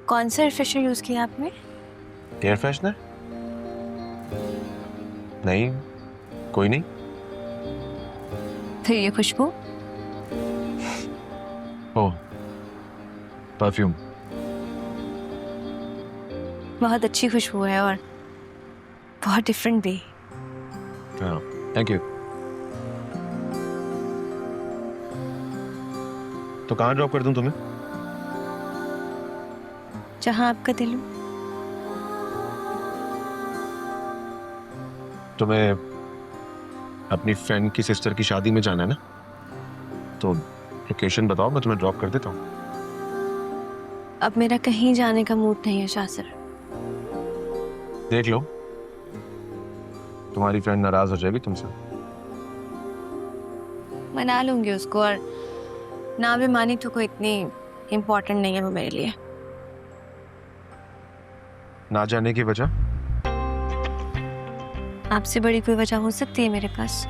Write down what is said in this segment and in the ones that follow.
कौन सा air freshener use किया आपने? Air freshener? नहीं, कोई नहीं। फिर ये खुशबू? ओह, परफ्यूम। बहुत अच्छी खुशबू है और बहुत डिफरेंट भी। हाँ, थैंक यू। तो कहाँ ड्रॉप कर दूं तुम्हें? जहाँ आपका दिल हो। तुम्हें अपनी फ्रेंड की सिस्टर की शादी में जाना है ना, तो लोकेशन बताओ, मैं तुम्हें ड्रॉप कर देता हूँ। अब मेरा कहीं जाने का मूड नहीं है शाह सर। देख लो, तुम्हारी फ्रेंड नाराज हो जाएगी तुमसे। मना लूंगी उसको, और ना भी मानी तो कोई इतनी इम्पोर्टेंट नहीं है वो मेरे लिए। ना जाने की वजह? आपसे बड़ी कोई वजह हो सकती है मेरे पास?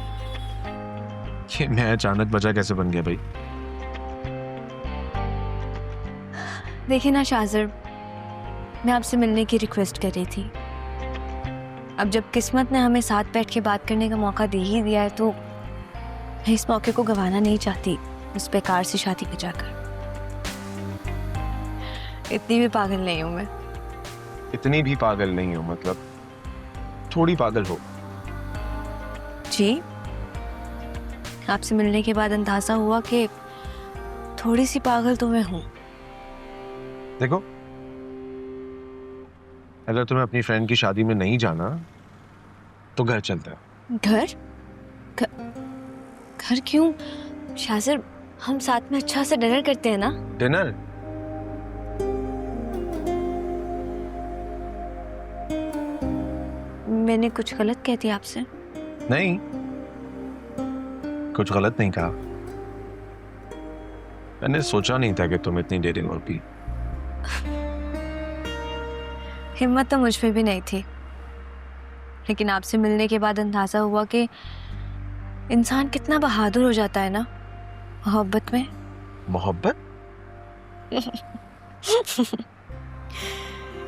ये मैं अचानक वजह कैसे बन गया भाई? देखिए ना शाहजर, मैं आपसे मिलने की रिक्वेस्ट कर रही थी। अब जब किस्मत ने हमें साथ बैठ के बात करने का मौका दे ही दिया है, तो मैं इस मौके को गंवाना नहीं चाहती उस बेकार सी शादी में जाकर। इतनी भी पागल नहीं हूं मैं। इतनी भी पागल नहीं हो मतलब? थोड़ी पागल हो। जी, आपसे मिलने के बाद अंदाजा हुआ कि थोड़ी सी पागल तो मैं हूं। देखो, अगर तुम्हें अपनी फ्रेंड की शादी में नहीं जाना तो घर चलता है। घर? घर क्यों शाहजर? हम साथ में अच्छा से डिनर करते हैं ना। डिनर? मैंने कुछ गलत कह दिया आपसे? नहीं, कुछ गलत नहीं कहा। मैंने सोचा नहीं था कि तुम इतनी डेयरिंग होगी। हिम्मत तो मुझ में भी नहीं थी, लेकिन आपसे मिलने के बाद अंदाजा हुआ कि इंसान कितना बहादुर हो जाता है ना मोहब्बत में। मोहब्बत?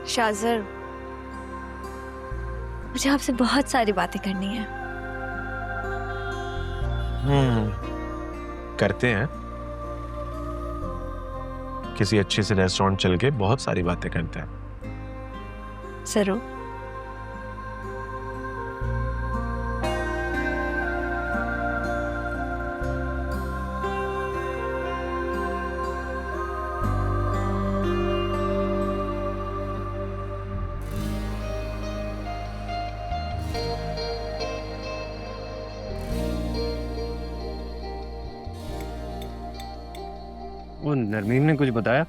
शाहजर, मुझे आपसे बहुत सारी बातें करनी है। करते हैं। किसी अच्छे से रेस्टोरेंट चल के बहुत सारी बातें करते हैं। जरूर। वो नरमीन ने कुछ बताया?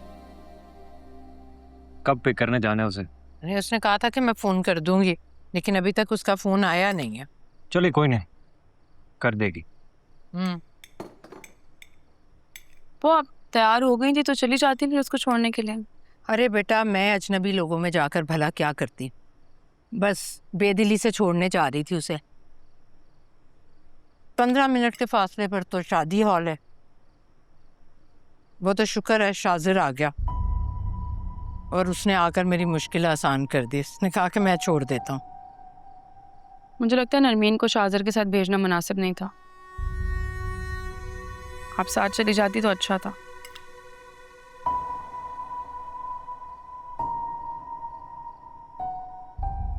कब पिक करने जाना है उसे? नहीं, उसने कहा था कि मैं फोन कर दूंगी, लेकिन अभी तक उसका फोन आया नहीं है। चलिए कोई नहीं, कर देगी। वो आप तैयार हो गई थी तो चली जाती फिर उसको छोड़ने के लिए। अरे बेटा, मैं अजनबी लोगों में जाकर भला क्या करती, बस बेदिली से छोड़ने जा रही थी उसे। 15 मिनट के फासले पर तो शादी हॉल है। वो तो शुक्र है शाजिर आ गया और उसने आकर मेरी मुश्किल आसान कर दी। उसने कहा कि मैं छोड़ देता हूँ। मुझे लगता है नरमीन को शाहजर के साथ भेजना मुनासिब नहीं था। आप साथ चली जाती तो अच्छा था।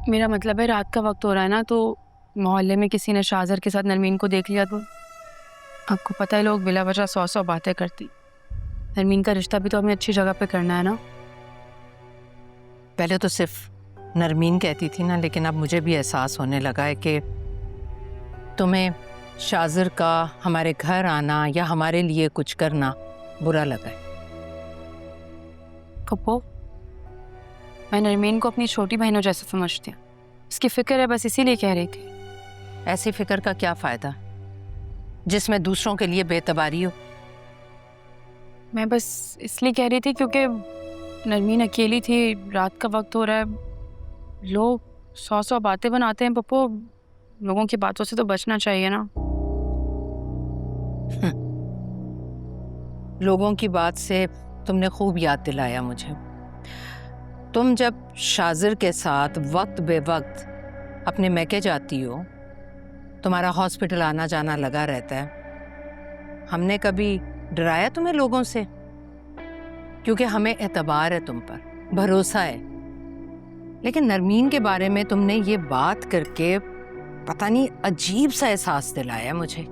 मेरा मतलब है, रात का वक्त हो रहा है ना, तो मोहल्ले में किसी ने शाहजर के साथ नरमीन को देख लिया तो आपको पता है लोग बिला वजह 100 बातें करती। नरमीन का रिश्ता भी तो हमें अच्छी जगह पे करना है ना। पहले तो सिर्फ नरमीन कहती थी ना, लेकिन अब मुझे भी एहसास होने लगा है कि तुम्हें शाजिर का हमारे घर आना या हमारे लिए कुछ करना बुरा लगा है। पप्पो, मैं नरमीन को अपनी छोटी बहनों जैसा समझती हूँ। इसकी फिक्र है, बस इसीलिए कह रही थी। ऐसी फिक्र का क्या फायदा जिसमें दूसरों के लिए बेतबारी हो। मैं बस इसलिए कह रही थी क्योंकि नरमीन अकेली थी, रात का वक्त हो रहा है, लोग 100 बातें बनाते हैं। पप्पो, लोगों की बातों से तो बचना चाहिए ना। लोगों की बात से तुमने खूब याद दिलाया मुझे। तुम जब शाजिर के साथ वक्त बे वक्त अपने मैके जाती हो, तुम्हारा हॉस्पिटल आना जाना लगा रहता है, हमने कभी डराया तुम्हें लोगों से? क्योंकि हमें एतबार है तुम पर, भरोसा है। लेकिन नरमीन के बारे में तुमने ये बात करके पता नहीं अजीब सा एहसास दिलाया मुझे।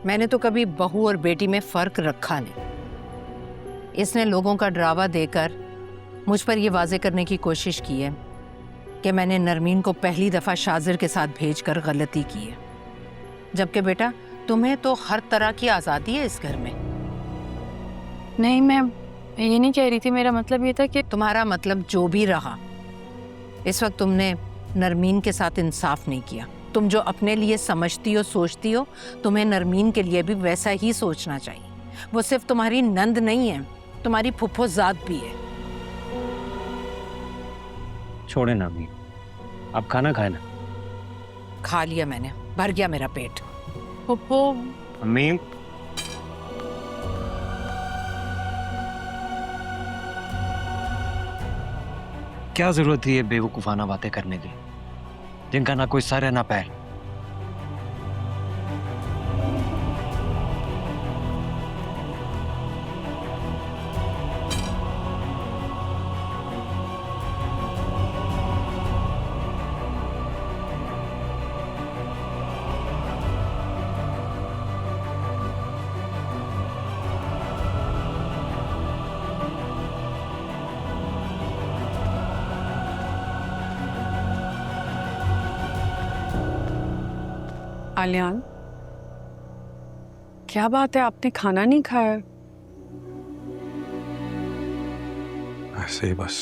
मैंने तो कभी बहू और बेटी में फर्क रखा नहीं। इसने लोगों का डरावा देकर मुझ पर यह वाजे करने की कोशिश की है कि मैंने नरमीन को पहली दफ़ा शाजिर के साथ भेजकर गलती की है। जबकि बेटा तुम्हें तो हर तरह की आज़ादी है इस घर में। नहीं, मैं ये नहीं कह रही थी। मेरा मतलब ये था कि तुम्हारा मतलब जो भी रहा, इस वक्त तुमने नरमीन के साथ इंसाफ नहीं किया। तुम जो अपने लिए समझती हो, सोचती हो, तुम्हें नरमीन के लिए भी वैसा ही सोचना चाहिए। वो सिर्फ तुम्हारी नंद नहीं है, तुम्हारी फुफ्फोज़ाद भी है। छोड़े ना अम्मी, आप खाना खाए ना। खा लिया मैंने, भर गया मेरा पेट। पप्पू, अम्मी, क्या जरूरत थी ये बेवकूफाना बातें करने की, जिनका ना कोई सर है ना पैर। आलियान, क्या बात है, आपने खाना नहीं खाया? ऐसे ही बस।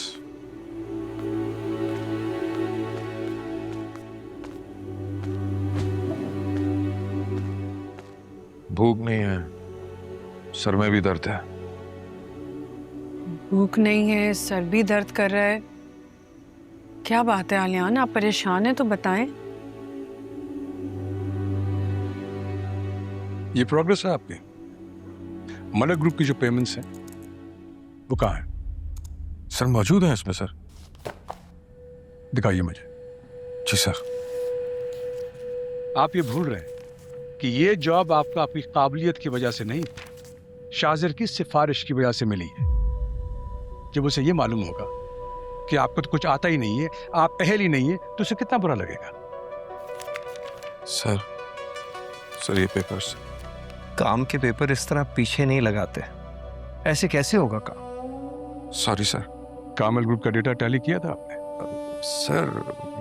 भूख नहीं है, सर में भी दर्द है। भूख नहीं है, सर भी दर्द कर रहा है। क्या बात है आलियान, आप परेशान हैं तो बताएं। ये प्रोग्रेस है आपकी? मलक ग्रुप की जो पेमेंट्स हैं वो कहाँ है? सर मौजूद है इसमें सर। दिखाइए मुझे। जी सर। आप ये भूल रहे हैं कि ये जॉब आपको आपकी काबिलियत की वजह से नहीं, शाजिर की सिफारिश की वजह से मिली है। जब उसे ये मालूम होगा कि आपको तो कुछ आता ही नहीं है, आप अहल ही नहीं है, तो उसे कितना बुरा लगेगा। सर ये पेपर्स। काम के पेपर इस तरह पीछे नहीं लगाते, ऐसे कैसे होगा काम? Sorry sir. कामल ग्रुप का डेटा टैली किया था आपने? सर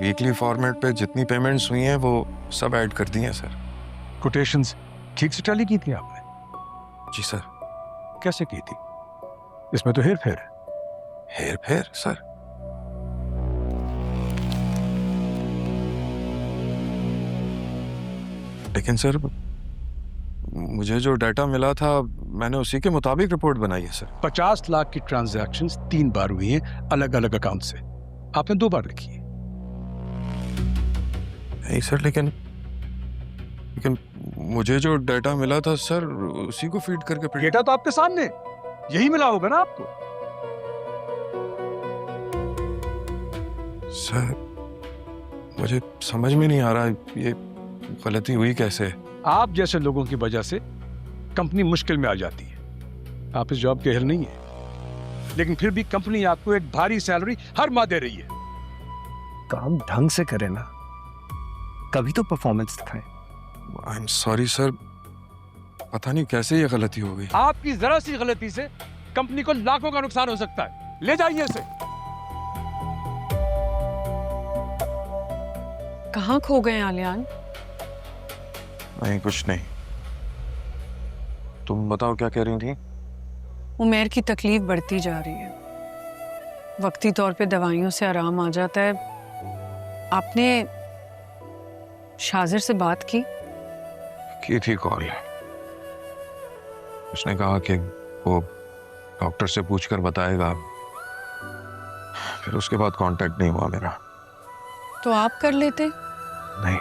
वीकली फॉर्मेट पे जितनी पेमेंट्स हुई हैं वो सब ऐड कर दी हैं सर। कोटेशंस ठीक से टैली की थी आपने? जी सर। कैसे की थी? इसमें तो हेर फेर है। हेर फेर सर? लेकिन सर मुझे जो डाटा मिला था मैंने उसी के मुताबिक रिपोर्ट बनाई है सर। 50 लाख की ट्रांजैक्शंस 3 बार हुई हैं अलग अलग अकाउंट से, आपने 2 बार लिखी है। नहीं सर, लेकिन मुझे जो डाटा मिला था सर उसी को फीड करके डेटा तो आपके सामने, यही मिला होगा ना आपको। सर मुझे समझ में नहीं आ रहा ये गलती हुई कैसे। आप जैसे लोगों की वजह से कंपनी मुश्किल में आ जाती है। आप इस जॉब के अहल नहीं है, लेकिन फिर भी कंपनी आपको एक भारी सैलरी हर माह दे रही है। काम ढंग से करे ना, कभी तो परफॉर्मेंस दिखाए। आई एम सॉरी सर, पता नहीं कैसे ये गलती हो गई। आपकी जरा सी गलती से कंपनी को लाखों का नुकसान हो सकता है। ले जाइए इसे। कहाँ खो गए आलियान? नहीं कुछ नहीं। तुम बताओ क्या कह रही थी? उमेर की तकलीफ बढ़ती जा रही है, वक्ती तौर पे दवाइयों से आराम आ जाता है। आपने शाजिर से बात की थी कॉल। उसने कहा कि वो डॉक्टर से पूछकर बताएगा, फिर उसके बाद कांटेक्ट नहीं हुआ मेरा। तो आप कर लेते। नहीं,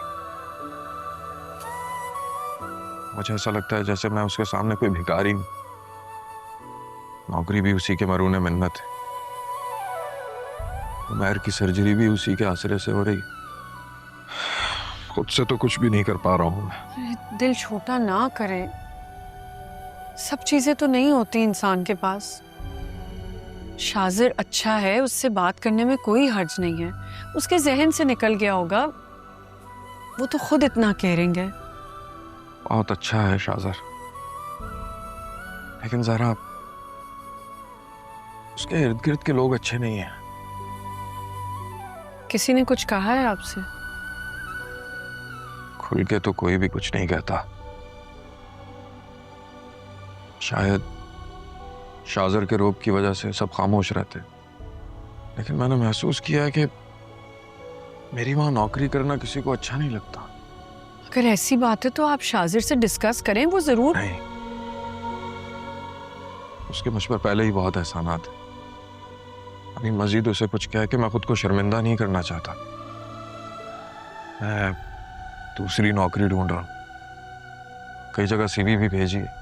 मुझे ऐसा लगता है जैसे मैं उसके सामने कोई भिखारी हूं। नौकरी भी उसी के मरूने मिन्नत है। मैर की सर्जरी भी उसी के आसरे से हो रही। खुद से तो कुछ भी नहीं कर पा रहा हूँ मैं। अरे दिल छोटा ना करें, सब चीजें तो नहीं होती इंसान के पास। शाजिर अच्छा है, उससे बात करने में कोई हर्ज नहीं है। उसके जहन से निकल गया होगा, वो तो खुद इतना कहेंगे। बहुत अच्छा है शाजर, लेकिन जरा उसके इर्द गिर्द के लोग अच्छे नहीं हैं। किसी ने कुछ कहा है आपसे? खुल के तो कोई भी कुछ नहीं कहता। शायद शाजर के रोब की वजह से सब खामोश रहते, लेकिन मैंने महसूस किया है कि मेरी वहां नौकरी करना किसी को अच्छा नहीं लगता। अगर ऐसी बात है तो आप शाजिर से डिस्कस करें, वो जरूर। नहीं, उसके मुझ पर पहले ही बहुत एहसानात है। अभी मजीद उसे कुछ कह के मैं खुद को शर्मिंदा नहीं करना चाहता। मैं दूसरी नौकरी ढूंढ रहा हूं, कई जगह सीवी भी भेजी है।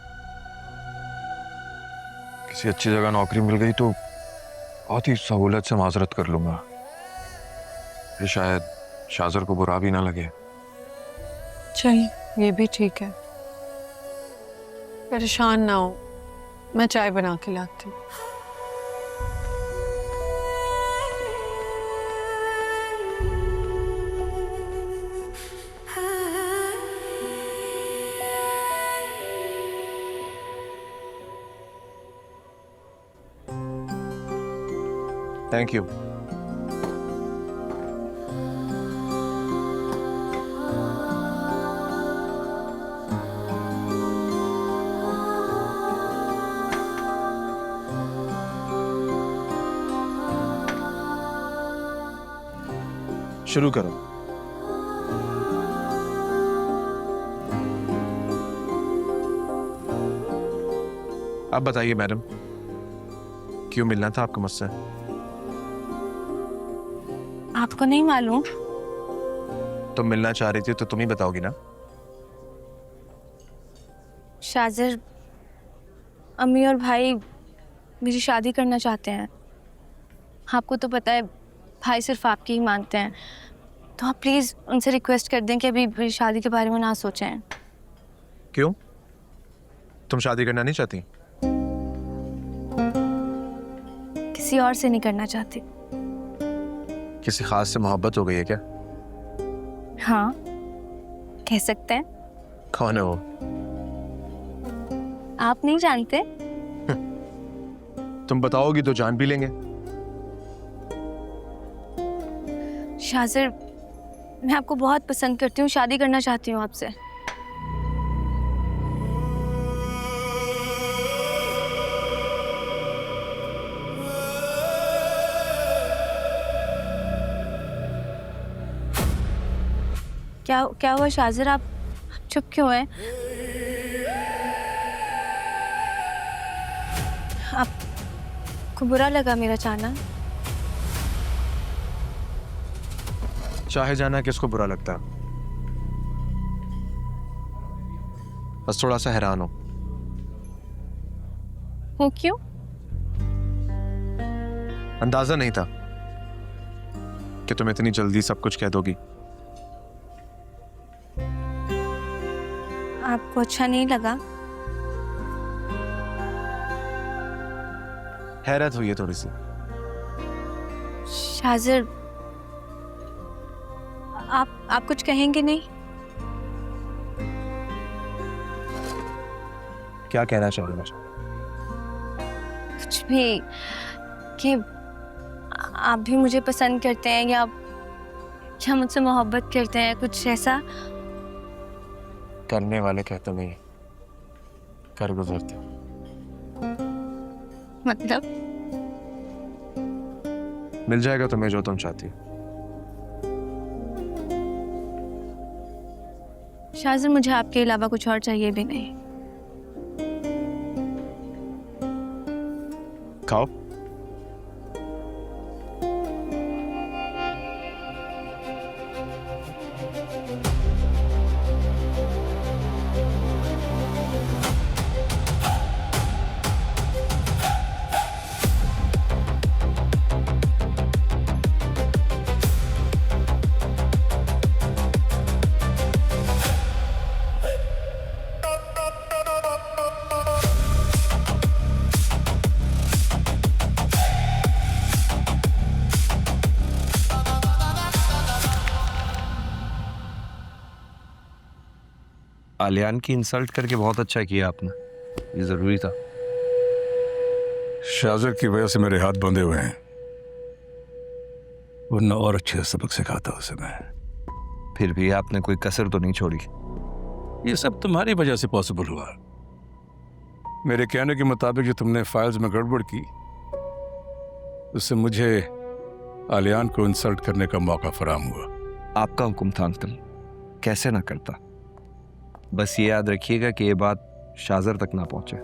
किसी अच्छी जगह नौकरी मिल गई तो बहुत ही सहूलत से माजरत कर लूंगा, फिर शायद शाजर को बुरा भी ना लगे। चलिए, ये भी ठीक है। परेशान ना हो, मैं चाय बना के लाती हूँ। Thank you. शुरू करो। अब बताइए मैडम, क्यों मिलना था आपको मुझसे? आपको नहीं मालूम? तुम मिलना चाह रही थी तो तुम ही बताओगी ना। शाजिर, अम्मी और भाई मेरी शादी करना चाहते हैं। आपको तो पता है भाई सिर्फ आपकी ही मानते हैं, तो आप प्लीज़ उनसे रिक्वेस्ट कर दें कि अभी मेरी शादी के बारे में ना सोचें। क्यों? तुम शादी करना नहीं चाहती? किसी और से नहीं करना चाहती। किसी खास से मोहब्बत हो गई है क्या? हाँ, कह सकते हैं। कौन है वो? आप नहीं जानते? तुम बताओगी तो जान भी लेंगे। शाजिर, मैं आपको बहुत पसंद करती हूँ, शादी करना चाहती हूँ आपसे। क्या हुआ शाजिर, आप चुप क्यों हैं? आपको बुरा लगा मेरा जाना? चाहे जाना किसको बुरा लगता है, बस थोड़ा सा हैरान हो। क्यों? अंदाजा नहीं था कि तुम इतनी जल्दी सब कुछ कह दोगी। आपको अच्छा नहीं लगा? हैरत हुई है थोड़ी सी। शाजिर, आप कुछ कहेंगे नहीं? क्या कहना चाह रहे हो? कुछ भी, कि आप भी मुझे पसंद करते हैं या मुझसे मोहब्बत करते हैं, कुछ ऐसा। करने वाले कहते नहीं, कर गुजरते। मतलब? मिल जाएगा तुम्हें जो तुम चाहती हो। शाजिर, मुझे आपके अलावा कुछ और चाहिए भी नहीं। खाओ। आलियान की इंसल्ट करके बहुत अच्छा किया आपने, ये जरूरी था। शाजर की वजह से मेरे हाथ बंधे हुए हैं, वरना और अच्छे से सबक सिखाता उसे मैं। फिर भी आपने कोई कसर तो नहीं छोड़ी। ये सब तुम्हारी वजह से पॉसिबल हुआ। मेरे कहने के मुताबिक जो तुमने फाइल्स में गड़बड़ की, उससे मुझे आलियान को इंसल्ट करने का मौका फराहम हुआ। आपका हुक्म था अंकल, कैसे ना करता। बस ये याद रखिएगा कि ये बात शाजर तक ना पहुंचे।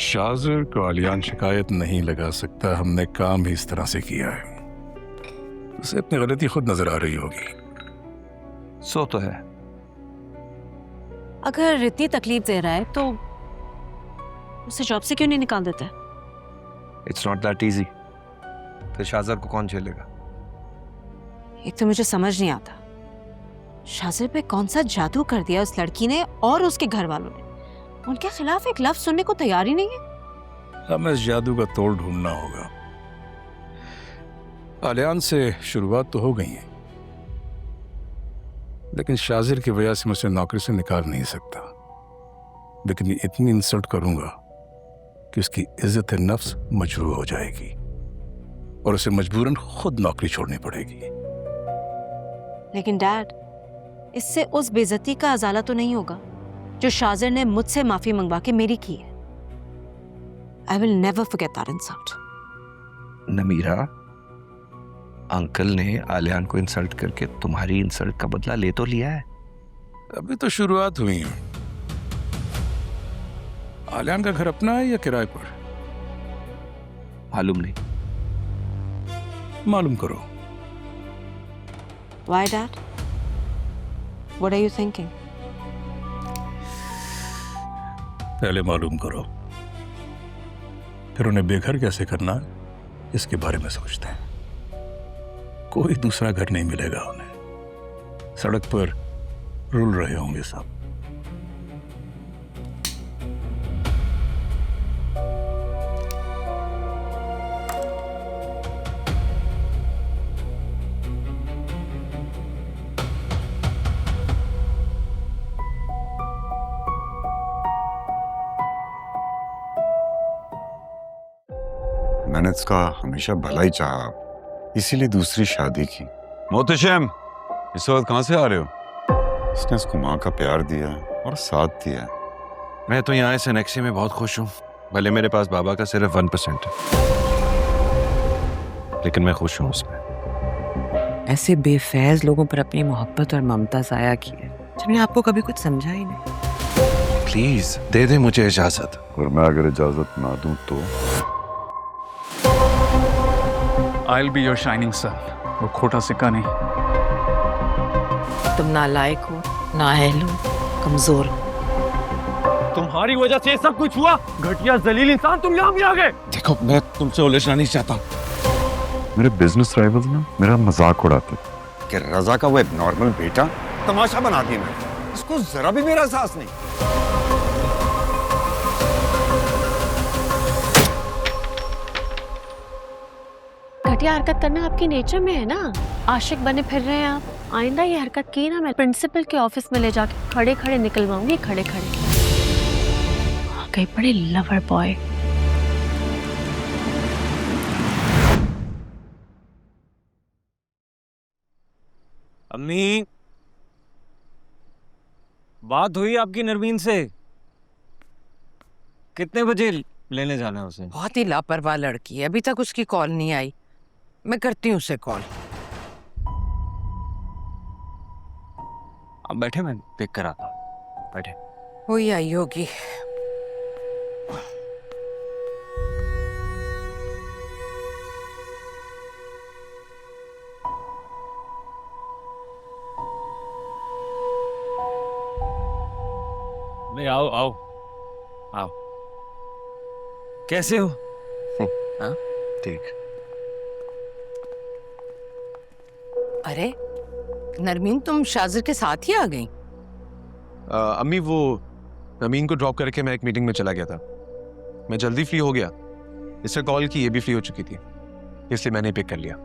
शाजर को आलियान शिकायत नहीं लगा सकता, हमने काम ही इस तरह से किया है। उसे अपनी गलती खुद नजर आ रही होगी। सो तो है। अगर इतनी तकलीफ दे रहा है तो उसे जॉब से क्यों नहीं निकाल देते? It's not that easy. फिर शाजर को कौन झेलेगा? एक तो मुझे समझ नहीं आता, शाजर पे कौन सा जादू कर दिया उस लड़की ने और उसके घर वालों ने। उनके खिलाफ एक लफ्ज सुनने को तैयार ही नहीं है। हमें इस जादू का तोड़ ढूंढना होगा। आलियान से शुरुआत तो हो गई है, लेकिन शाजिर की वजह से मैं उसे नौकरी से निकाल नहीं सकता। लेकिन इतनी इंसल्ट करूंगा कि उसकी इज्जत नफ्स मजरूह हो जाएगी और उसे मजबूरन खुद नौकरी छोड़नी पड़ेगी। लेकिन डैड, इससे उस बेइज्जती का अजाला तो नहीं होगा जो शाजिर ने मुझसे माफी मंगवा के मेरी की है। I will never forget that insult. Namira, uncle ने आलियान को इंसल्ट करके तुम्हारी इंसल्ट का बदला ले तो लिया है। अभी तो शुरुआत हुई है। आलियान का घर अपना है या किराए पर? मालूम नहीं। मालूम करो। Why, Dad? What are you thinking? पहले मालूम करो, फिर उन्हें बेघर कैसे करना इसके बारे में सोचते हैं। कोई दूसरा घर नहीं मिलेगा उन्हें। सड़क पर रुल रहे होंगे सब। मैंने इसका हमेशा भला ही चाहा, इसीलिए दूसरी शादी की। मोहतशम, इस वक्त कहाँ से आ रहे हो? इसने उसको माँ का प्यार दिया और साथ दिया। मैं तो यहाँ इस एनेक्सी में बहुत खुश हूँ। भले मेरे पास बाबा का सिर्फ 1% है, लेकिन मैं खुश हूँ उसमें। ऐसे बेफैज लोगों पर अपनी मोहब्बत और ममता जाया की है जिन्हें आपको कभी कुछ समझा ही नहीं। प्लीज दे दे मुझे इजाजत। और मैं अगर इजाजत ना दूं तो I'll be your shining sun, वो खोटा सिक्का नहीं। तुम नालायक हो, नाअहल हो, कमजोर। तुम्हारी वजह से सब कुछ हुआ। घटिया जलील इंसान, तुम यहाँ भी आ गए। देखो, मैं तुमसे उलझना नहीं चाहता। मेरे बिजनेस राइवल्स ना मेरा मजाक उड़ाते कि रजा का वो एबनॉर्मल बेटा तमाशा बना दिया। मैं इसको जरा भी मेरा एहसास नहीं। घटिया हरकत करना आपकी नेचर में है ना। आशिक बने फिर रहे हैं आप। आइंदा ये हरकत की ना, मैं प्रिंसिपल के ऑफिस में ले जाके खड़े खड़े निकलवाऊंगी। खड़े खड़े कहीं बड़े लवर बॉय। अम्मी, बात हुई आपकी नरमीन से? कितने बजे लेने जाना है उसे? बहुत ही लापरवाह लड़की है, अभी तक उसकी कॉल नहीं आई। मैं करती हूँ उसे कॉल। आप बैठे, मैं पिक कर आता हूं। बैठे। वो ही आई होगी। नहीं, आओ आओ आओ। कैसे हो? हाँ ठीक। अरे नरमीन, तुम शाजिर के साथ ही आ गई? अम्मी, वो नमीन को ड्रॉप करके मैं एक मीटिंग में चला गया था। मैं जल्दी फ्री हो गया, इससे कॉल की, ये भी फ्री हो चुकी थी, इसलिए मैंने पिक कर लिया।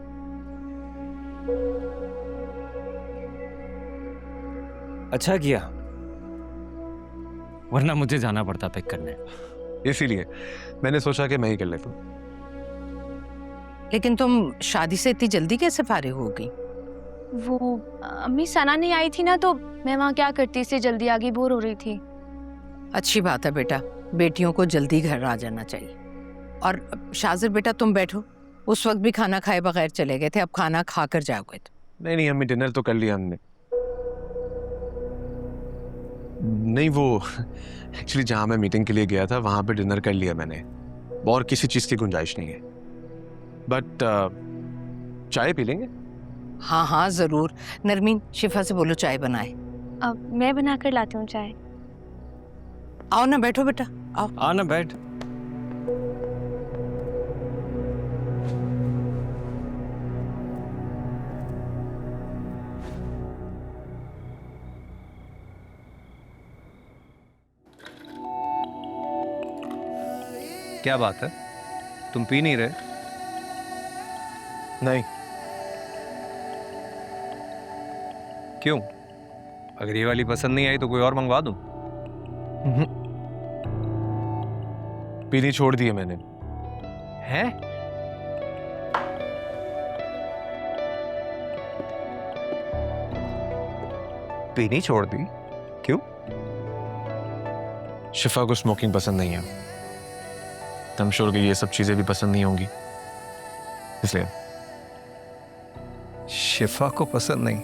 अच्छा किया, वरना मुझे जाना पड़ता पिक करने। इसीलिए मैंने सोचा कि मैं ही कर लेता हूँ। लेकिन तुम शादी से इतनी जल्दी कैसे फारिग हो गई? वो अम्मी सना नहीं आई थी ना, तो मैं वहाँ क्या करती, इससे जल्दी आगे बोर हो रही थी। अच्छी बात है बेटा, बेटियों को जल्दी घर आ जाना चाहिए। और शाजिर बेटा तुम बैठो, उस वक्त भी खाना खाए बगैर चले गए थे, अब खाना खा कर जाओगे तो। नहीं अम्मी, डिनर तो कर लिया हमने। नहीं, वो एक्चुअली जहाँ मैं मीटिंग के लिए गया था वहाँ पे डिनर कर लिया मैंने, और किसी चीज़ की गुंजाइश नहीं है। बट चाय पी लेंगे? हाँ हाँ जरूर। नरमीन, शिफा से बोलो चाय बनाए। अब मैं बना कर लाती हूँ चाय। आओ ना, बैठो बेटा, आओ। आ ना बैठ। क्या बात है, तुम पी नहीं रहे? नहीं। क्यों? अगर ये वाली पसंद नहीं आई तो कोई और मंगवा दूं? पीनी छोड़ दी है मैंने। हैं? पीनी छोड़ दी? क्यों? शिफा को स्मोकिंग पसंद नहीं है। I'm sure कि ये सब चीजें भी पसंद नहीं होंगी, इसलिए। शिफा को पसंद नहीं?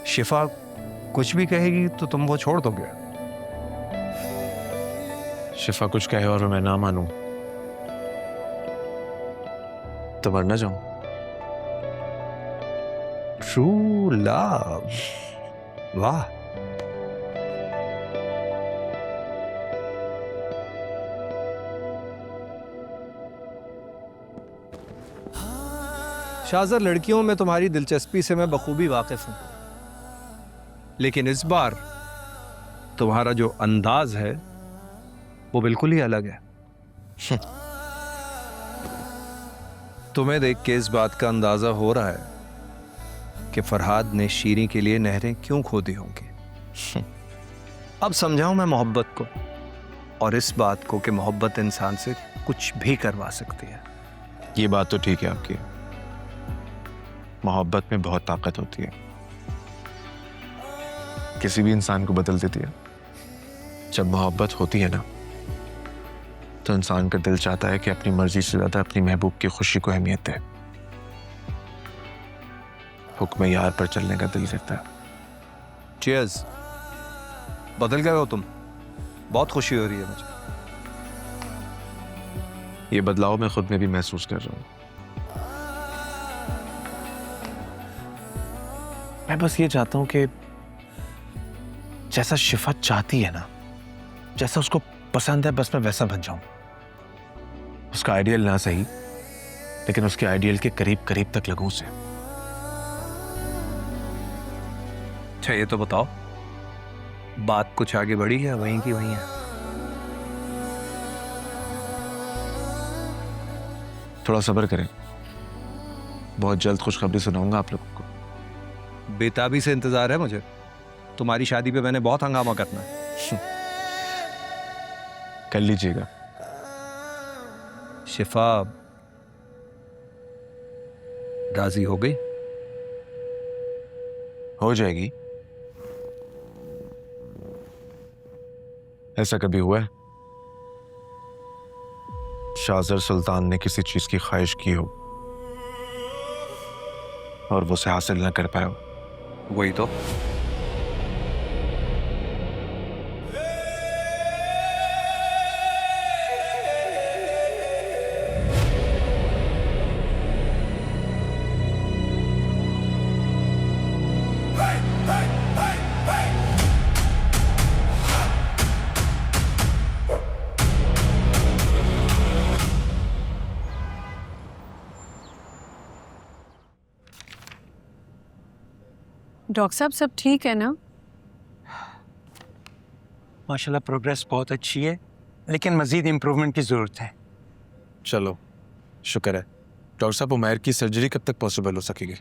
शिफा कुछ भी कहेगी तो तुम वो छोड़ दोगे? शिफा कुछ कहे और मैं ना मानूं तो मर ना जाऊं। ट्रू लव, वाह। शाज़र, लड़कियों में तुम्हारी दिलचस्पी से मैं बखूबी वाकिफ हूं, लेकिन इस बार तुम्हारा जो अंदाज है वो बिल्कुल ही अलग है। तुम्हें देख के इस बात का अंदाजा हो रहा है कि फरहाद ने शीरी के लिए नहरें क्यों खोदी होंगी। अब समझाऊं मैं मोहब्बत को, और इस बात को कि मोहब्बत इंसान से कुछ भी करवा सकती है। ये बात तो ठीक है आपकी, मोहब्बत में बहुत ताकत होती है, किसी भी इंसान को बदल देती है। जब मोहब्बत होती है ना, तो इंसान का दिल चाहता है कि अपनी मर्जी से ज्यादा अपनी महबूब की खुशी को अहमियत दे। हुक्म यार पर चलने का दिल करता है। चीयर्स। बदल गए हो तुम, बहुत खुशी हो रही है मुझे। ये बदलाव मैं खुद में भी महसूस कर रहा हूं। मैं बस ये चाहता हूं कि जैसा शिफा चाहती है ना, जैसा उसको पसंद है, बस मैं वैसा बन जाऊं। उसका आइडियल ना सही, लेकिन उसके आइडियल के करीब करीब तक लगूं उसे। अच्छा ये तो बताओ, बात कुछ आगे बढ़ी है, वहीं की वहीं है? थोड़ा सब्र करें, बहुत जल्द खुशखबरी सुनाऊंगा आप लोगों को। बेताबी से इंतजार है मुझे। तुम्हारी शादी पे मैंने बहुत हंगामा करना है। कर लीजिएगा। शिफा राजी हो गई? हो जाएगी। ऐसा कभी हुआ है शाज़र सुल्तान ने किसी चीज की ख्वाहिश की हो और वो उसे हासिल न कर पाया हो? वही तो। डॉक्टर साहब सब ठीक है ना? माशाल्लाह प्रोग्रेस बहुत अच्छी है, लेकिन मजीद इम्प्रूवमेंट की ज़रूरत है। चलो शुक्र है। डॉक्टर साहब, उमैर की सर्जरी कब तक पॉसिबल हो सकेगी?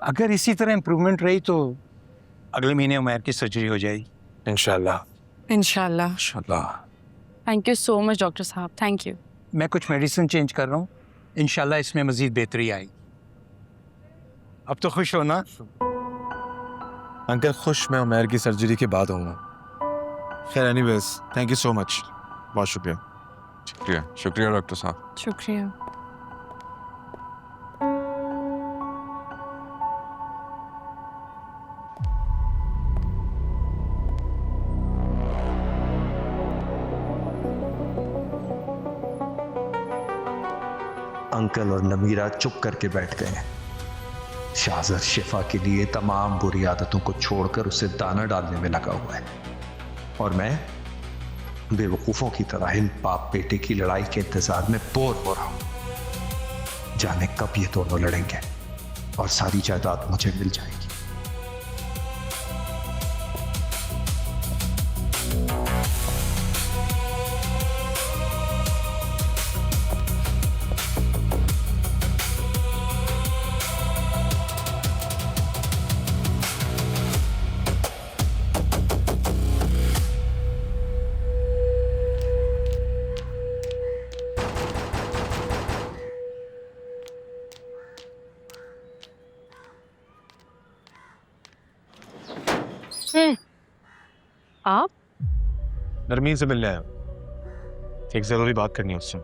अगर इसी तरह इम्प्रूवमेंट रही तो अगले महीने उमैर की सर्जरी हो जाएगी इंशाल्लाह। इंशाल्लाह। इंशाल्लाह। Thank you so much doctor साहब, थैंक यू। मैं कुछ मेडिसिन चेंज कर रहा हूँ, इंशाल्लाह इसमें मजीद बेहतरी आएगी। अब तो खुश हो ना? अंकल खुश मैं उमैर की सर्जरी के बाद होऊंगा। खैर anyways thank you so much, बहुत शुक्रिया। शुक्रिया शुक्रिया डॉक्टर साहब। शुक्रिया। अंकल और नमीरा चुप करके बैठ गए। शाहजर शिफा के लिए तमाम बुरी आदतों को छोड़कर उसे दाना डालने में लगा हुआ है, और मैं बेवकूफों की तरह इन बाप बेटे की लड़ाई के इंतजार में बोर हो रहा हूं। जाने कब ये दोनों लड़ेंगे और सारी जायदाद मुझे मिल जाएगी। आप? नरमीन से मिलने आया, एक जरूरी बात करनी है उससे।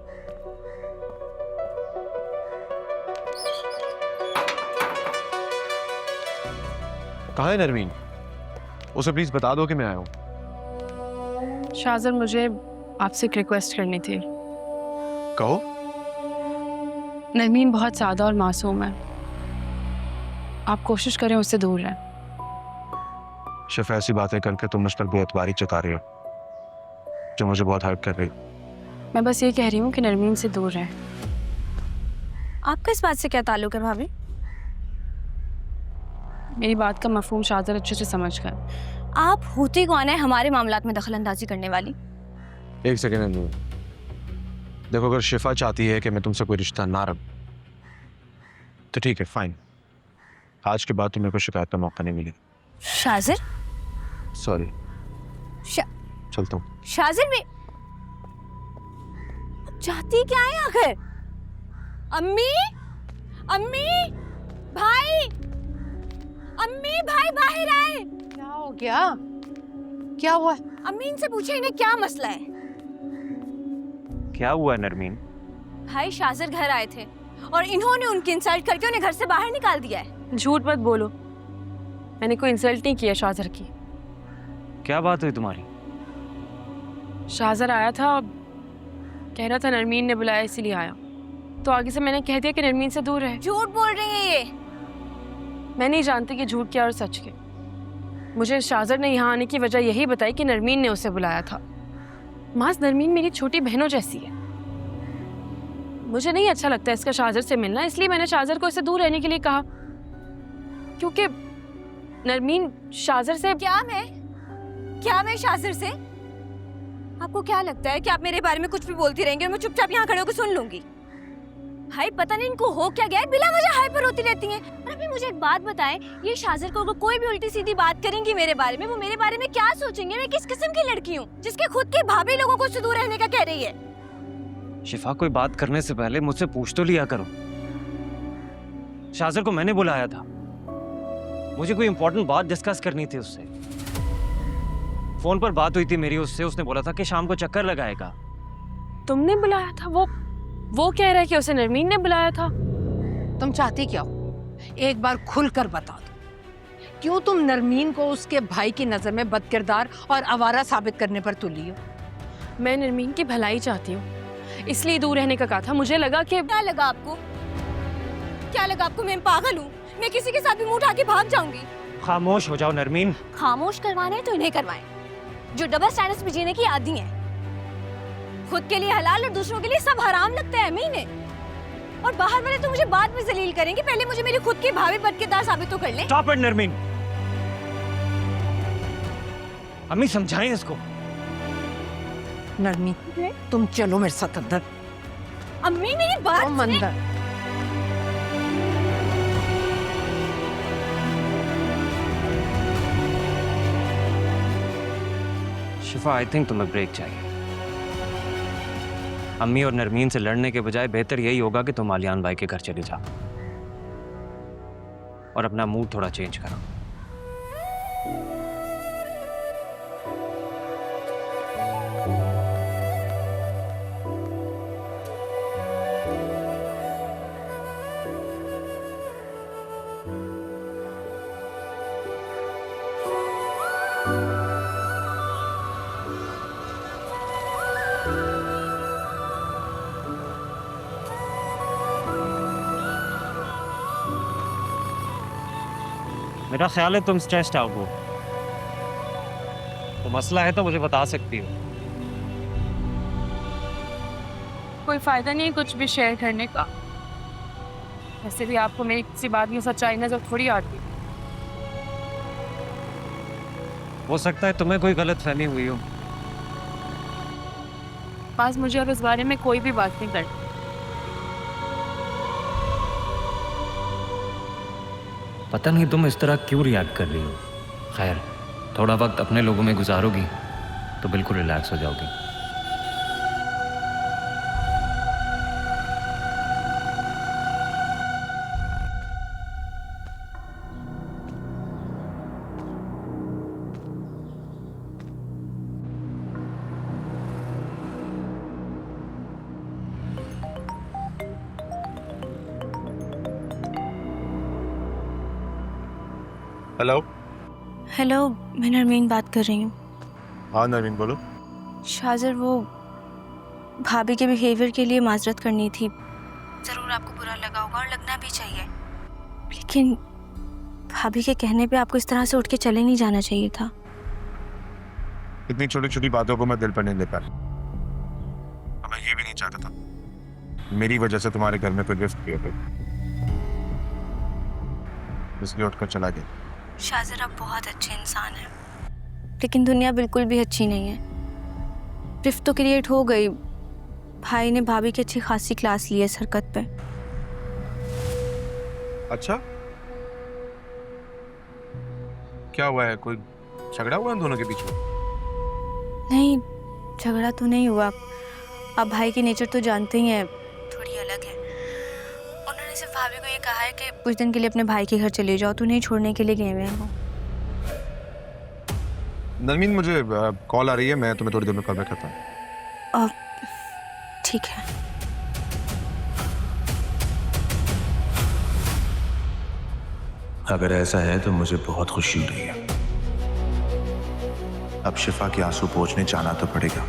कहाँ है नरमीन? उसे प्लीज बता दो कि मैं आया हूँ। शाहजर, मुझे आपसे एक रिक्वेस्ट करनी थी। कहो। नरमीन बहुत सादा और मासूम है, आप कोशिश करें उससे दूर रहें। शिफा ऐसी बातें करके तुम मुझ पर बेअतबारी जता रही हो, जो मुझे बहुत हर्ट कर रही हो। मैं बस ये कह रही हूँ कि नरमीन से दूर रहें। आपका इस बात से क्या ताल्लुक है भाभी? मेरी बात का मफहूम शाहजर अच्छे से समझ गए। आप होती कौन है हमारे मामलात में दखल अंदाजी करने वाली? एक सेकेंड नरमीन, देखो अगर शिफा चाहती है कि मैं तुमसे कोई रिश्ता ना रखूं तो ठीक है, फाइन। आज के बाद तुम्हें कोई शिकायत का मौका नहीं मिलेगा। शाहजर, सॉरी, चलता हूँ। शाहजर में चाहती क्या है आखिर? अम्मी, अम्मी, भाई, अम्मी भाई बाहर आए। क्या हो गया? क्या हुआ? अम्मी इनसे पूछे इन्हें क्या मसला है। क्या हुआ नरमीन? भाई शाहजर घर आए थे और इन्होंने उनकी इंसल्ट करके उन्हें घर से बाहर निकाल दिया है। झूठ मत बोलो, मैंने कोई इंसल्ट नहीं किया शाहजर की। क्या बात हुई तुम्हारी? शाहजर आया था, कह रहा था नरमीन ने बुलाया इसीलिए आया, तो आगे से मैंने कह दिया कि नरमीन से दूर रहे। झूठ बोल रही है ये। मैं नहीं जानती कि झूठ क्या और सच के। मुझे शाहजर ने यहाँ आने की वजह यही बताई कि नरमीन ने उसे बुलाया था। मास नरमीन मेरी छोटी बहनों जैसी है, मुझे नहीं अच्छा लगता इसका शाहजर से मिलना, इसलिए मैंने शाहजर को इससे दूर रहने के लिए कहा। क्योंकि नरमीन शाहजर से क्या मैं शाहजर से? आपको क्या लगता है कि आप मेरे बारे में कुछ भी बोलती रहेंगी और मैं चुपचाप यहाँ खड़े होकर सुन लूंगी? भाई पता नहीं इनको हो क्या गया है, बिना वजह हाइपर होती रहती हैं। और अभी मुझे एक बात बताएं, ये शाहजर को कोई भी उल्टी सीधी बात करेंगी मेरे बारे में, वो मेरे बारे में क्या सोचेंगे? मैं किस किस्म की लड़की हूँ जिसके खुद की भाभी लोगों को उससे दूर रहने का कह रही है? शिफा, कोई बात करने से पहले मुझसे पूछ तो लिया करो। शाहजर को मैंने बुलाया था, मुझे कोई इंपॉर्टेंट बात डिस्कस करनी थी उससे। फोन पर बात हुई थी मेरी उससे, उसने बोला था कि शाम को चक्कर लगाएगा। तुमने बुलाया था? वो कह रहा है कि उसे नरमीन ने बुलाया था। तुम चाहती क्या हो? एक बार खुलकर बता दो, क्यों तुम नरमीन को उसके भाई की नजर में बदकिरदार और आवारा साबित करने पर तुली हो? मैं नरमीन की भलाई चाहती हूँ, इसलिए दूर रहने का कहा था। मुझे लगा कि क्या लगा आपको? क्या लगा आपको मैं पागल हूँ? मैं किसी के साथ भी मुंह उठा के भाग जाऊंगी? खामोश हो जाओ नरमीन। खामोश करवाना है तो इन्हें करवाएं, जो डबल स्टैंडर्ड्स पे जीने की आदी हैं। खुद के लिए हलाल और दूसरों के लिए सब हराम लगता है अम्मी ने। और बाहर वाले तो मुझे बाद में जलील करेंगे, पहले मुझे मेरी खुद की भाभी बदकिरदार साबित तो कर ले। Stop it Narmeen. अम्मी समझाएं इसको। नरमीन तुम चलो मेरे साथ अंदर। अम्मी मेरी बात तुम अंदर। शिफा, आई थिंक तुम्हें ब्रेक चाहिए। अम्मी और नरमीन से लड़ने के बजाय बेहतर यही होगा कि तुम आलियान भाई के घर चले जाओ और अपना मूड थोड़ा चेंज करो। मेरा ख्याल है तुम स्ट्रेस्ड आउट हो। तो मसला है तो मुझे बता सकती हो। कोई फायदा नहीं है कुछ भी शेयर करने का। वैसे भी आपको मेरी किसी बात में सच्चाई नजर थोड़ी आती। हो सकता है तुम्हें कोई गलत फहमी हुई हो। पास मुझे अब इस बारे में कोई भी बात नहीं करनी। पता नहीं तुम इस तरह क्यों रिएक्ट कर रही हो। खैर, थोड़ा वक्त अपने लोगों में गुजारोगी तो बिल्कुल रिलैक्स हो जाओगी। हेलो। हेलो, मैं नरमीन बात कर रही हूँ। हाँ नरमीन बोलो। शाजर, वो भाभी के बिहेवियर के लिए माजरत करनी थी। ज़रूर आपको बुरा लगा होगा और लगना भी चाहिए, लेकिन भाभी के कहने पे आपको इस तरह से उठ के चले नहीं जाना चाहिए था। इतनी छोटी छोटी बातों को मैं दिल पर नहीं ले पाया। मैं ये भी नहीं चाहता था मेरी वजह से तुम्हारे घर में कोई रिस्क भी हो, इसलिए उठकर चला गया। शाजर, आप बहुत अच्छे इंसान हैं, लेकिन दुनिया बिल्कुल भी अच्छी नहीं है। रिफ्त तो क्रिएट हो गई। भाई ने भाभी की अच्छी खासी क्लास ली है इस हरकत पे। अच्छा, क्या हुआ है? कोई झगड़ा हुआ है दोनों के बीच में? नहीं, झगड़ा तो नहीं हुआ। आप भाई की नेचर तो जानते ही हैं, थोड़ी अलग है। उन्होंने सिर्फ भाभी को ये कहा है कि कुछ दिन के लिए अपने भाई के घर चले जाओ, तो नहीं छोड़ने के लिए गए हुए हैं वो। नरमीन, मुझे कॉल आ रही है, मैं तुम्हें थोड़ी देर में कॉल बैक करता हूँ। ठीक है। अगर ऐसा है तो मुझे बहुत खुशी हो रही है। अब शिफा के आंसू पोंछने जाना तो पड़ेगा।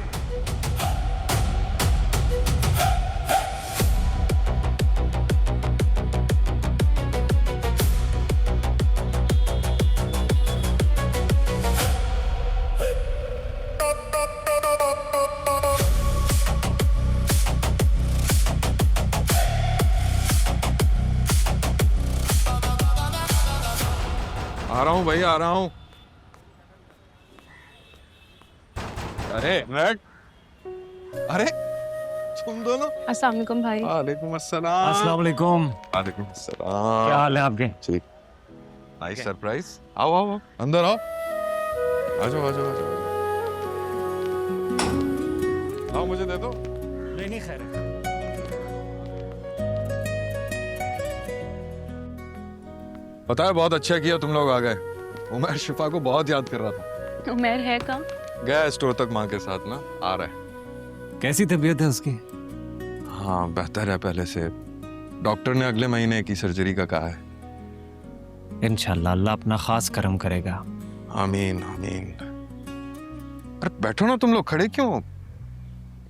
आ रहा हूँ भाई, आ रहा हूँ। अरे नेट, अरे तुम दोनों। अस्सलाम वालेकुम भाई। वालेकुम अस्सलाम। अस्सलाम वालेकुम। वालेकुम अस्सलाम। क्या हाल है आपके? ठीक। Nice surprise. आओ आओ आओ, अंदर आओ। आ जाओ आ जाओ आ जाओ। आओ, मुझे दे दो। नहीं नहीं, खैर है। पता है, बहुत अच्छा किया तुम लोग आ गए। उमर शिफा को बहुत याद कर रहा था। उमर है कहाँ? गया स्टोर तक माँ के साथ ना, आ रहा है। कैसी तबीयत है उसकी? हाँ, बेहतर है पहले से। डॉक्टर ने अगले महीने की सर्जरी का कहा है। इंशाल्लाह अल्लाह अपना खास करम करेगा। आमीन आमीन। अरे बैठो ना तुम लोग, खड़े क्यों?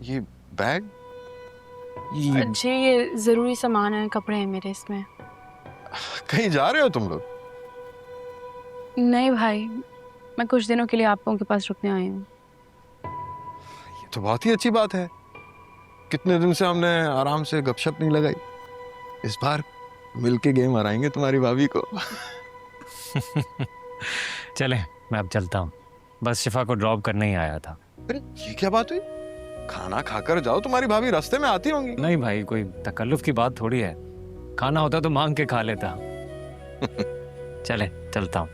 ये बैग? जी, ये जरूरी सामान है, कपड़े हैं मेरे इसमें। कहीं जा रहे हो तुम लोग? नहीं भाई, मैं कुछ दिनों के लिए आप लोगों के पास रुकने आई हूँ। ये तो बहुत ही अच्छी बात है। कितने दिन से हमने आराम से गपशप नहीं लगाई। इस बार मिलके गेम हराएंगे तुम्हारी भाभी को। चले, मैं अब चलता हूँ। बस शिफा को ड्रॉप करने ही आया था। अरे ये क्या बात हुई? खाना खाकर जाओ, तुम्हारी भाभी रास्ते में आती होंगी। नहीं भाई, कोई तकल्लुफ की बात थोड़ी है। खाना होता तो मांग के खा लेता। चले, चलता हूँ।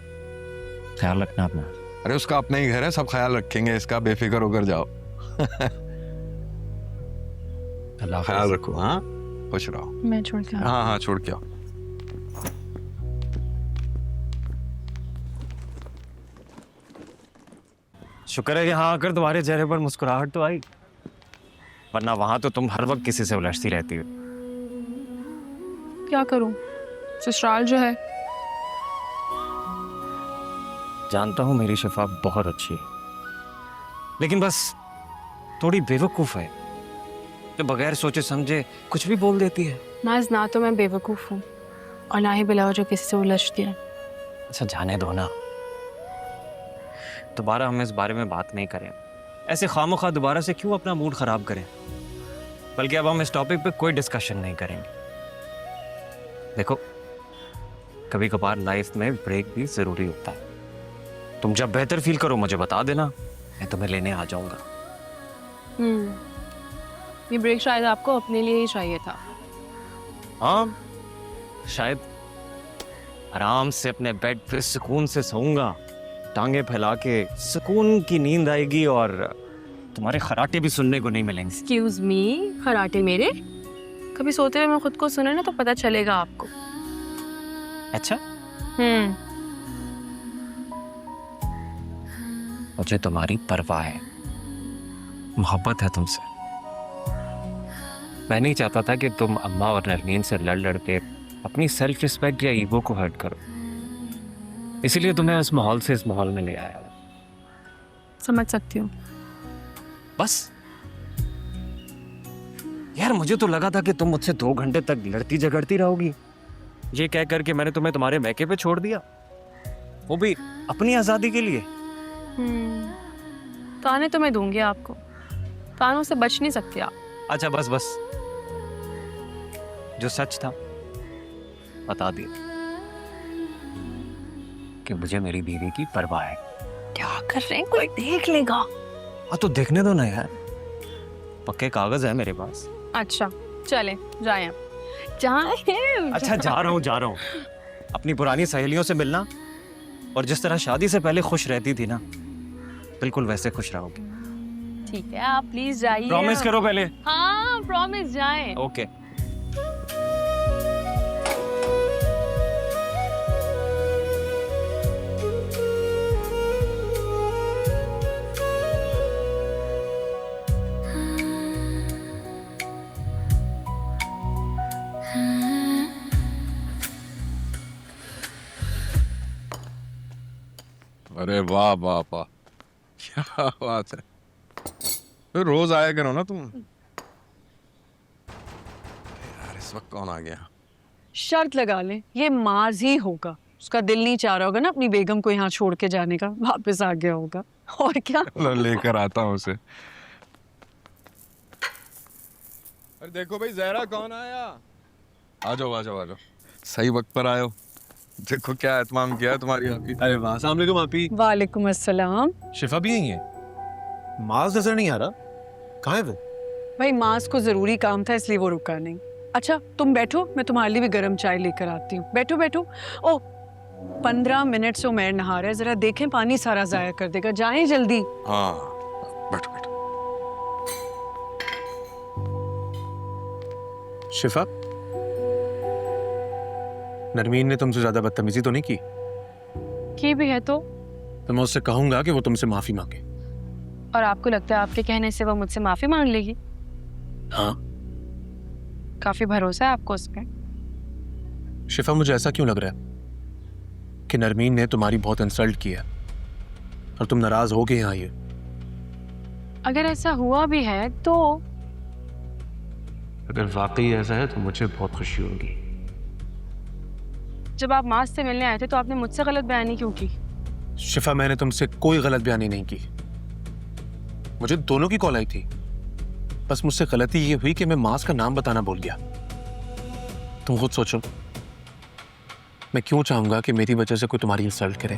ख्याल रखना अपना। अरे उसका अपना ही घर है, सब ख्याल रखेंगे इसका, बेफिक्र होकर जाओ। अल्लाह ख्याल रखो। हाँ, खुश रहो। मैं छोड़ के हाँ हाँ, छोड़ के आओ। शुक्र है कि यहाँ आकर तुम्हारे चेहरे पर मुस्कुराहट तो आई, वरना वहां तो तुम हर वक्त किसी से उलझती रहती हो। क्या करूं, ससुराल जो है। जानता हूँ मेरी शिफा बहुत अच्छी है, लेकिन बस थोड़ी बेवकूफ़ है, जो बगैर सोचे समझे कुछ भी बोल देती है। माज, ना तो मैं बेवकूफ़ हूँ और ना ही बिलाओ जो किसी से उलझती है। अच्छा जाने दो ना, दोबारा हम इस बारे में बात नहीं करें। ऐसे खामोखा दोबारा से क्यों अपना मूड खराब करें, बल्कि अब हम इस टॉपिक पे कोई डिस्कशन नहीं करेंगे। देखो, कभी कभार लाइफ में ब्रेक भी जरूरी होता है। तुम जब बेहतर फील करो मुझे बता देना, मैं तुम्हें लेने आ जाऊंगा। ये ब्रेक शायद आपको अपने लिए ही चाहिए था। हाँ, शायद आराम से अपने बेड पे सुकून से सोऊंगा, टांगे फैला के, सुकून की नींद आएगी और तुम्हारे खराटे भी सुनने को नहीं मिलेंगे। एक्सक्यूज मी, खराटे मेरे? कभी सोते हुए मैं खुद को सुने ना तो पता चलेगा आपको। अच्छा, मुझे तुम्हारी परवाह है, मोहब्बत है तुमसे। मैं नहीं चाहता था कि तुम अम्मा और नरमीन से लड़ लड़ के अपनी सेल्फ रिस्पेक्ट या ईगो को हर्ट करो, इसीलिए तुम्हें इस माहौल से इस माहौल में ले आया। समझ सकती हूँ। बस यार, मुझे तो लगा था कि तुम मुझसे 2 घंटे तक लड़ती झगड़ती रहोगी, ये कह करके मैंने तुम्हें तुम्हारे मैके पे छोड़ दिया, वो भी अपनी आज़ादी के लिए। ताने तो मैं दूंगी आपको, तानों से बच नहीं सकते आप। अच्छा बस बस, जो सच था बता दिया कि मुझे मेरी बीवी की परवाह है। क्या कर रहे हैं, कोई देख लेगा। हाँ तो देखने दो ना यार, पक्के कागज है मेरे पास। अच्छा चले जाएं। अच्छा जा रहा हूँ। अपनी पुरानी सहेलियों से मिलना और जिस तरह शादी से पहले खुश रहती थी ना, बिल्कुल वैसे खुश रहोगे। ठीक है, आप प्लीज जाइए। प्रॉमिस करो पहले। हाँ प्रॉमिस, जाएं। ओके। अरे वाह वाह वाह, क्या बात है। तो रोज आया करो ना तुम। यार इस वक्त कौन आ गया? शर्त लगा ले, ये माज ही होगा। उसका दिल नहीं चाह रहा होगा ना अपनी बेगम को यहाँ छोड़ के जाने का, वापस आ गया होगा। और क्या। लेकर आता हूँ उसे। अरे देखो भाई, जहरा कौन आया? आ जाओ आ जाओ आ जाओ, सही वक्त पर आयो। देखो क्या एहतमाम किया है तुम्हारी आपी। अरे वाह, अस्सलाम वालेकुम आपी। वालेकुम अस्सलाम। शिफा भी यही है? माज नजर नहीं आ रहा, कहाँ है वो? भाई माज को जरूरी काम था इसलिए वो रुका नहीं। अच्छा तुम बैठो, मैं तुम्हारे लिए भी गर्म चाय लेकर आती हूँ। बैठो बैठो। ओ 15 मिनट से उमैर नहा रहा है, जरा देखें पानी सारा जाया कर देगा, जाएं जल्दी। हाँ बैठो बैठो। शिफा, नरमीन ने तुमसे ज्यादा बदतमीजी तो नहीं की भी है तो मैं उससे कहूंगा कि वो तुमसे माफी मांगे। और आपको लगता है आपके कहने से वो मुझसे माफी मांग लेगी? हाँ। काफी भरोसा है आपको उस पर। शिफा, मुझे ऐसा क्यों लग रहा है कि नरमीन ने तुम्हारी बहुत इंसल्ट किया और तुम नाराज हो गए यहाँ ये? अगर ऐसा हुआ भी है तो? अगर वाकई ऐसा है तो मुझे बहुत खुशी होगी। जब आप माज से मिलने आए थे तो आपने मुझसे गलत बयानी क्यों की? शिफा, मैंने तुमसे कोई गलत बयानी नहीं की, मुझे दोनों की कॉल आई थी। बस मुझसे गलती ये हुई कि मैं माज का नाम बताना भूल गया। तुम खुद सोचो, मैं क्यों चाहूंगा कि मेरी वजह से कोई तुम्हारी इंसल्ट करे।